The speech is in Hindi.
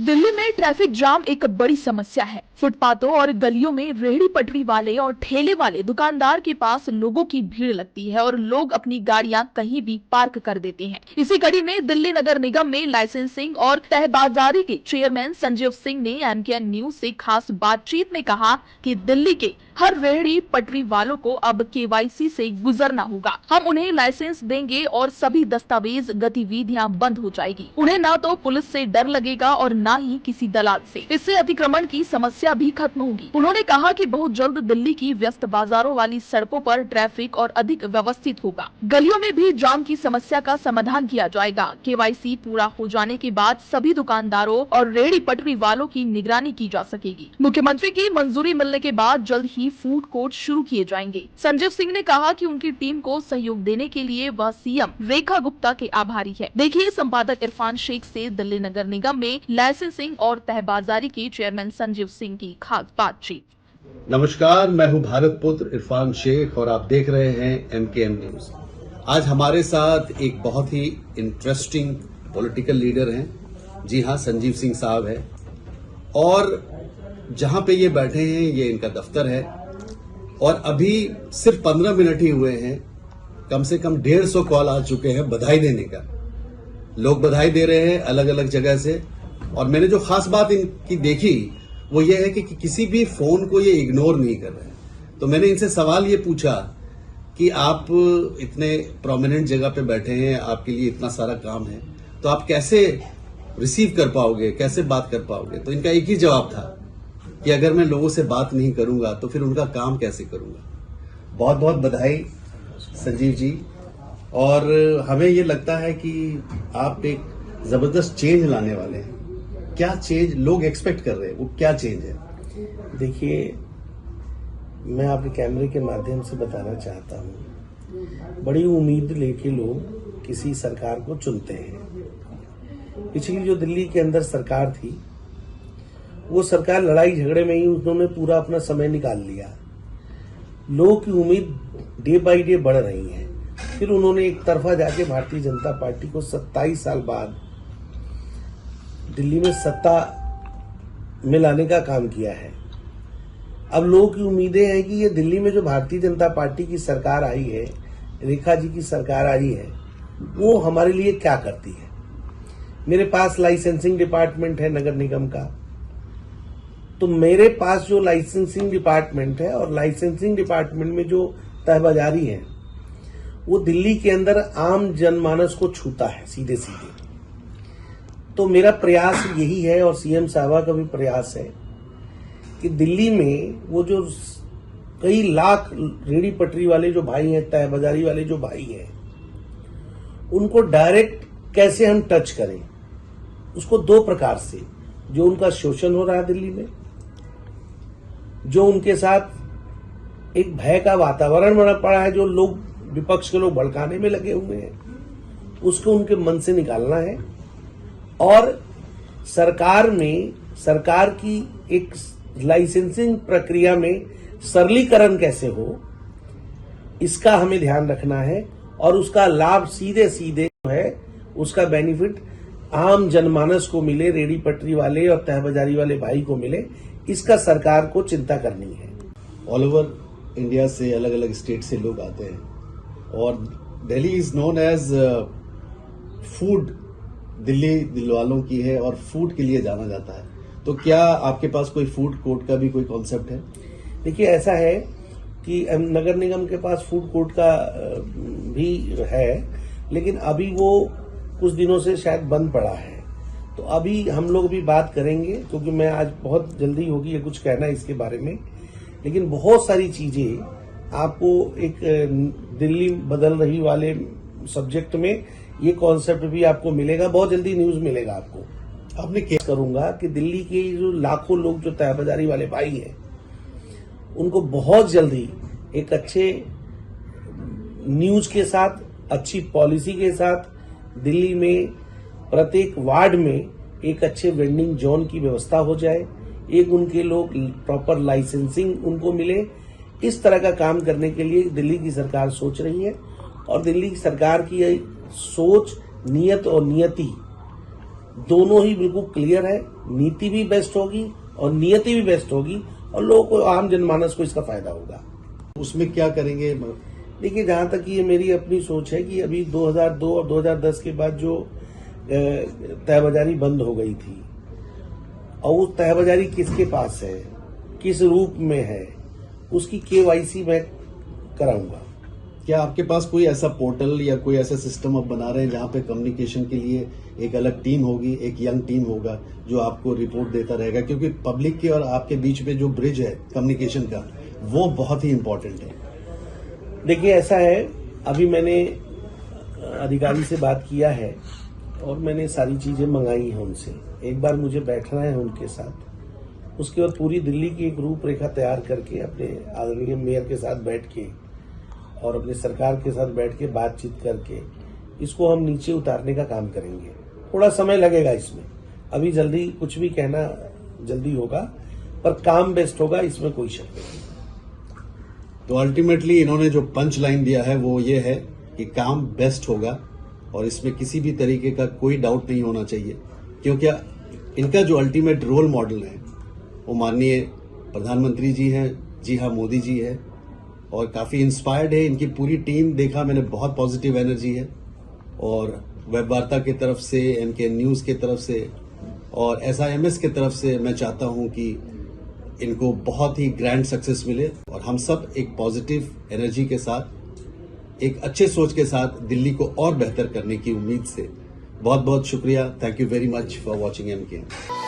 दिल्ली में ट्रैफिक जाम एक बड़ी समस्या है। फुटपाथों और गलियों में रेहड़ी पटरी वाले और ठेले वाले दुकानदार के पास लोगों की भीड़ लगती है और लोग अपनी गाड़ियां कहीं भी पार्क कर देते हैं। इसी कड़ी में दिल्ली नगर निगम में लाइसेंसिंग और तहबाजारी के चेयरमैन संजीव सिंह ने एमकेएन न्यूज से खास बातचीत में कहा कि दिल्ली के हर रेहड़ी पटरी वालों को अब केवाईसी से गुजरना होगा। हम उन्हें लाइसेंस देंगे और सभी दस्तावेज गतिविधियां बंद हो जाएगी। उन्हें ना तो पुलिस से डर लगेगा और ना ही किसी दलाल से। इससे अतिक्रमण की समस्या भी खत्म होगी। उन्होंने कहा कि बहुत जल्द दिल्ली की व्यस्त बाजारों वाली सड़कों पर ट्रैफिक और अधिक व्यवस्थित होगा। गलियों में भी जाम की समस्या का समाधान किया जाएगा। केवाईसी पूरा हो जाने के बाद सभी दुकानदारों और रेहड़ी पटरी वालों की निगरानी की जा सकेगी। मुख्यमंत्री की मंजूरी मिलने के बाद जल्द ही फूड कोर्ट शुरू किए जाएंगे। संजीव सिंह ने कहा कि उनकी टीम को सहयोग देने के लिए वह सीएम रेखा गुप्ता के आभारी है। देखिए संपादक इरफान शेख से दिल्ली नगर निगम में लाइसेंसिंग और तहबाजारी के चेयरमैन संजीव सिंह की खास बातचीत। नमस्कार, मैं हूं भारत पुत्र इरफान शेख और आप देख रहे हैं एमकेएन न्यूज। आज हमारे साथ एक बहुत ही इंटरेस्टिंग पॉलिटिकल लीडर हैं। जी हां, संजीव सिंह साहब है और जहां पे ये बैठे हैं ये इनका दफ्तर है और अभी सिर्फ 15 मिनट ही हुए हैं, कम से कम 150 कॉल आ चुके हैं बधाई देने का। लोग बधाई दे रहे हैं अलग अलग जगह से और मैंने जो खास बात इनकी देखी वो ये है कि किसी भी फोन को ये इग्नोर नहीं कर रहे हैं। तो मैंने इनसे सवाल ये पूछा कि आप इतने प्रोमिनेंट जगह पे बैठे हैं, आपके लिए इतना सारा काम है, तो आप कैसे रिसीव कर पाओगे, कैसे बात कर पाओगे? तो इनका एक ही जवाब था कि अगर मैं लोगों से बात नहीं करूंगा तो फिर उनका काम कैसे करूंगा। बहुत बहुत बधाई संजीव जी। और हमें ये लगता है कि आप एक जबरदस्त चेंज लाने वाले हैं। क्या चेंज लोग एक्सपेक्ट कर रहे हैं, वो क्या चेंज है? देखिए, मैं आपके कैमरे के माध्यम से बताना चाहता हूँ, बड़ी उम्मीद लेके लोग किसी सरकार को चुनते हैं। पिछली जो दिल्ली के अंदर सरकार थी, वो सरकार लड़ाई झगड़े में ही उन्होंने पूरा अपना समय निकाल लिया। लोगों की उम्मीद डे बाई डे बढ़ रही है। फिर उन्होंने एक तरफा जाके भारतीय जनता पार्टी को 27 साल बाद दिल्ली में सत्ता में लाने का काम किया है। अब लोगों की उम्मीदें हैं कि ये दिल्ली में जो भारतीय जनता पार्टी की सरकार आई है, रेखा जी की सरकार आई है, वो हमारे लिए क्या करती है। मेरे पास लाइसेंसिंग डिपार्टमेंट है नगर निगम का, तो मेरे पास जो लाइसेंसिंग डिपार्टमेंट है और लाइसेंसिंग डिपार्टमेंट में जो तहबाजारी है, वो दिल्ली के अंदर आम जनमानस को छूता है सीधे सीधे। तो मेरा प्रयास यही है और सीएम साहबा का भी प्रयास है कि दिल्ली में वो जो कई लाख रेहड़ी पटरी वाले जो भाई हैं, तहबाजारी वाले जो भाई हैं, उनको डायरेक्ट कैसे हम टच करें। उसको दो प्रकार से, जो उनका शोषण हो रहा है दिल्ली में, जो उनके साथ एक भय का वातावरण बना पड़ा है, जो लोग विपक्ष के लोग भड़काने में लगे हुए हैं, उसको उनके मन से निकालना है। और सरकार में सरकार की एक लाइसेंसिंग प्रक्रिया में सरलीकरण कैसे हो, इसका हमें ध्यान रखना है और उसका लाभ सीधे सीधे जो है उसका बेनिफिट आम जनमानस को मिले, रेहड़ी पटरी वाले और तहबाजारी वाले भाई को मिले, इसका सरकार को चिंता करनी है। ऑल ओवर इंडिया से अलग अलग स्टेट से लोग आते हैं और Delhi is known as food, दिल वालों की है और फूड के लिए जाना जाता है। तो क्या आपके पास कोई फूड कोर्ट का भी कोई कॉन्सेप्ट है? देखिए, ऐसा है कि नगर निगम के पास फूड कोर्ट का भी है, लेकिन अभी वो कुछ दिनों से शायद बंद पड़ा है। तो अभी हम लोग भी बात करेंगे, क्योंकि मैं आज बहुत जल्दी होगी ये कुछ कहना इसके बारे में, लेकिन बहुत सारी चीजें आपको एक दिल्ली बदल रही वाले सब्जेक्ट में ये कॉन्सेप्ट भी आपको मिलेगा, बहुत जल्दी न्यूज मिलेगा आपको। आपने क्या करूंगा कि दिल्ली के जो लाखों लोग जो तहबाजारी वाले भाई हैं, उनको बहुत जल्दी एक अच्छे न्यूज के साथ, अच्छी पॉलिसी के साथ दिल्ली में प्रत्येक वार्ड में एक अच्छे वेंडिंग जोन की व्यवस्था हो जाए, एक उनके लोग प्रॉपर लाइसेंसिंग उनको मिले। इस तरह का काम करने के लिए दिल्ली की सरकार सोच रही है और दिल्ली की सरकार की सोच, नियत और नियति दोनों ही बिल्कुल क्लियर है। नीति भी बेस्ट होगी और नियति भी बेस्ट होगी और लोगों को, आम जनमानस को इसका फायदा होगा। उसमें क्या करेंगे? देखिए, जहां तक ये मेरी अपनी सोच है कि अभी 2002 और 2010 के बाद जो तहबाजारी बंद हो गई थी, और उस तहबाजारी किसके पास है, किस रूप में है, उसकी केवाईसी मैं कराऊंगा। क्या आपके पास कोई ऐसा पोर्टल या कोई ऐसा सिस्टम आप बना रहे हैं जहां पे कम्युनिकेशन के लिए एक अलग टीम होगी, एक यंग टीम होगा जो आपको रिपोर्ट देता रहेगा? क्योंकि पब्लिक के और आपके बीच में जो ब्रिज है कम्युनिकेशन का, वो बहुत ही इंपॉर्टेंट है। देखिए, ऐसा है, अभी मैंने अधिकारी से बात किया है और मैंने सारी चीजें मंगाई हैं उनसे। एक बार मुझे बैठना है उनके साथ, उसके बाद पूरी दिल्ली की एक रूपरेखा तैयार करके अपने आदरणीय मेयर के साथ बैठ के और अपने सरकार के साथ बैठ के बातचीत करके इसको हम नीचे उतारने का काम करेंगे। थोड़ा समय लगेगा इसमें, अभी जल्दी कुछ भी कहना जल्दी होगा, पर काम बेस्ट होगा, इसमें कोई शक नहीं। तो अल्टीमेटली इन्होंने जो पंच लाइन दिया है वो ये है कि काम बेस्ट होगा और इसमें किसी भी तरीके का कोई डाउट नहीं होना चाहिए, क्योंकि इनका जो अल्टीमेट रोल मॉडल है वो माननीय प्रधानमंत्री जी हैं। जी हाँ, मोदी जी है और काफ़ी इंस्पायर्ड है। इनकी पूरी टीम देखा मैंने, बहुत पॉजिटिव एनर्जी है। और वेब वार्ता की तरफ से, MKN न्यूज़ की तरफ से और SIMS की तरफ से मैं चाहता हूं कि इनको बहुत ही ग्रैंड सक्सेस मिले और हम सब एक पॉजिटिव एनर्जी के साथ, एक अच्छे सोच के साथ दिल्ली को और बेहतर करने की उम्मीद से। बहुत बहुत शुक्रिया। Thank you very much for watching MKN।